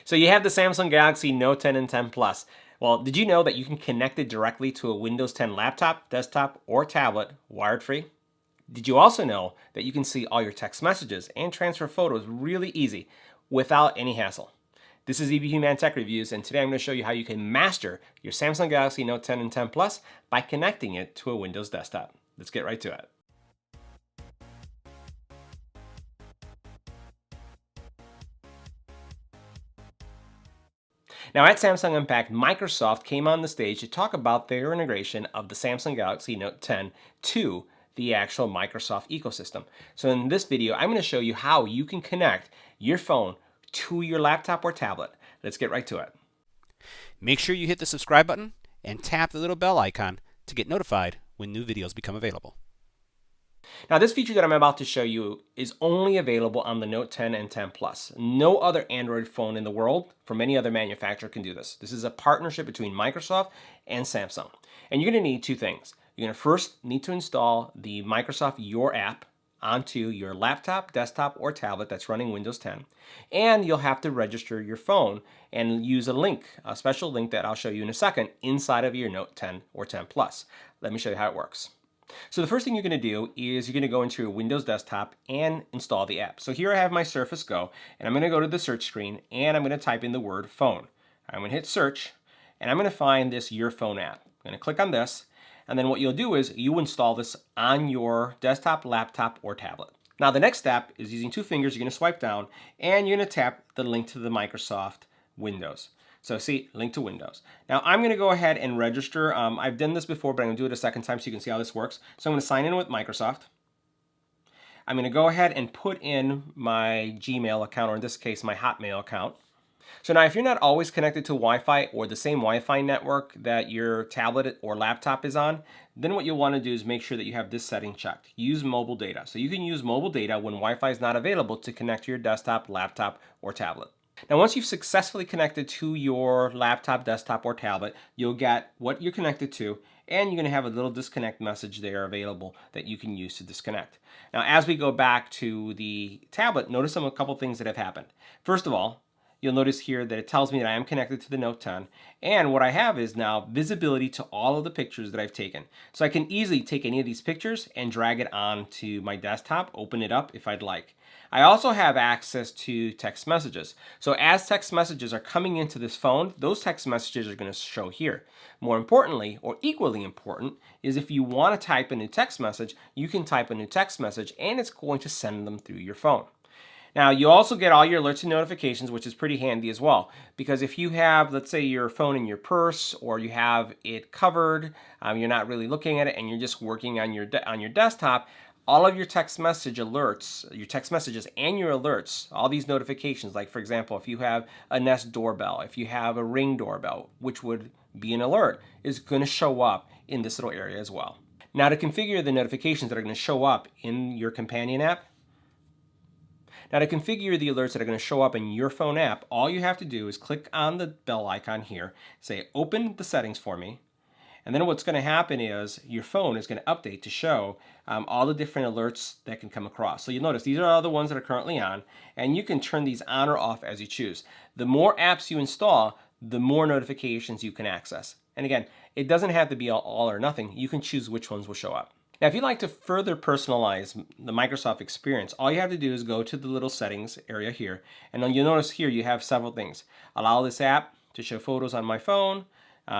So you have the Samsung Galaxy Note 10 and 10 Plus. Well, did you know that you can connect it directly to a Windows 10 laptop, desktop, or tablet wired free? Did you also know that you can see all your text messages and transfer photos really easy without any hassle? This is EBPMAN Tech Reviews, and today I'm going to show you how you can master your Samsung Galaxy Note 10 and 10 Plus by connecting it to a Windows desktop. Let's get right to it. Now at Samsung Unpacked, Microsoft came on the stage to talk about their integration of the Samsung Galaxy Note 10 to the actual Microsoft ecosystem. So in this video, I'm going to show you how you can connect your phone to your laptop or tablet. Let's get right to it. Make sure you hit the subscribe button and tap the little bell icon to get notified when new videos become available. Now this feature that I'm about to show you is only available on the Note 10 and 10 Plus. No other Android phone in the world from any other manufacturer can do this. This is a partnership between Microsoft and Samsung. And you're going to need two things. You're going to first need to install the Microsoft Your app onto your laptop, desktop, or tablet that's running Windows 10. And you'll have to register your phone and use a link, a special link that I'll show you in a second, inside of your Note 10 or 10 Plus. Let me show you how it works. So the first thing you're going to do is you're going to go into your Windows desktop and install the app. So here I have my Surface Go, and I'm going to go to the search screen and I'm going to type in the word phone. I'm going to hit search and I'm going to find this Your Phone app. I'm going to click on this, and then what you'll do is you install this on your desktop, laptop, or tablet. Now the next step is using two fingers, you're going to swipe down and you're going to tap the link to the Microsoft Windows. So see, link to Windows. Now I'm going to go ahead and register. I've done this before, but I'm going to do it a second time so you can see how this works. So I'm going to sign in with Microsoft. I'm going to go ahead and put in my Gmail account, or in this case, my Hotmail account. So now if you're not always connected to Wi-Fi or the same Wi-Fi network that your tablet or laptop is on, then what you'll want to do is make sure that you have this setting checked. Use mobile data. So you can use mobile data when Wi-Fi is not available to connect to your desktop, laptop, or tablet. Now once you've successfully connected to your laptop, desktop, or tablet, you'll get what you're connected to, and you're going to have a little disconnect message there available that you can use to disconnect. Now as we go back to the tablet, notice a couple things that have happened. First of all, you'll notice here that it tells me that I am connected to the Note 10, and what I have is now visibility to all of the pictures that I've taken. So I can easily take any of these pictures and drag it onto my desktop, open it up if I'd like. I also have access to text messages. So as text messages are coming into this phone, those text messages are going to show here. More importantly, or equally important, is if you want to type a new text message, you can type a new text message and it's going to send them through your phone. Now, you also get all your alerts and notifications, which is pretty handy as well, because if you have, let's say, your phone in your purse, or you have it covered, you're not really looking at it, and you're just working on your desktop, all of your text message alerts, your text messages and your alerts, all these notifications, like for example, if you have a Nest doorbell, if you have a Ring doorbell, which would be an alert, is going to show up in this little area as well. Now, to configure the notifications that are going to show up in your companion app, now to configure the alerts that are going to show up in your phone app, all you have to do is click on the bell icon here, say open the settings for me, and then what's going to happen is your phone is going to update to show all the different alerts that can come across. So you'll notice these are all the ones that are currently on, and you can turn these on or off as you choose. The more apps you install, the more notifications you can access. And again, it doesn't have to be all or nothing. You can choose which ones will show up. Now, if you'd like to further personalize the Microsoft experience, all you have to do is go to the little settings area here, and then you'll notice here you have several things. Allow this app to show photos on my phone.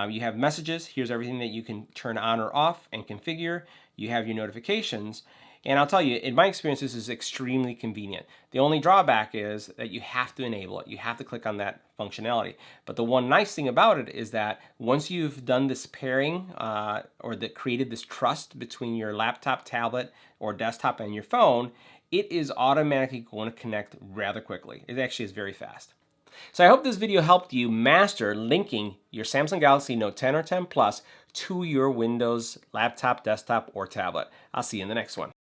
You have messages. Here's everything that you can turn on or off and configure. You have your notifications. And I'll tell you, in my experience, this is extremely convenient. The only drawback is that you have to enable it. You have to click on that functionality. But the one nice thing about it is that once you've done this pairing or that created this trust between your laptop, tablet, or desktop and your phone, it is automatically going to connect rather quickly. It actually is very fast. So I hope this video helped you master linking your Samsung Galaxy Note 10 or 10 Plus to your Windows laptop, desktop, or tablet. I'll see you in the next one.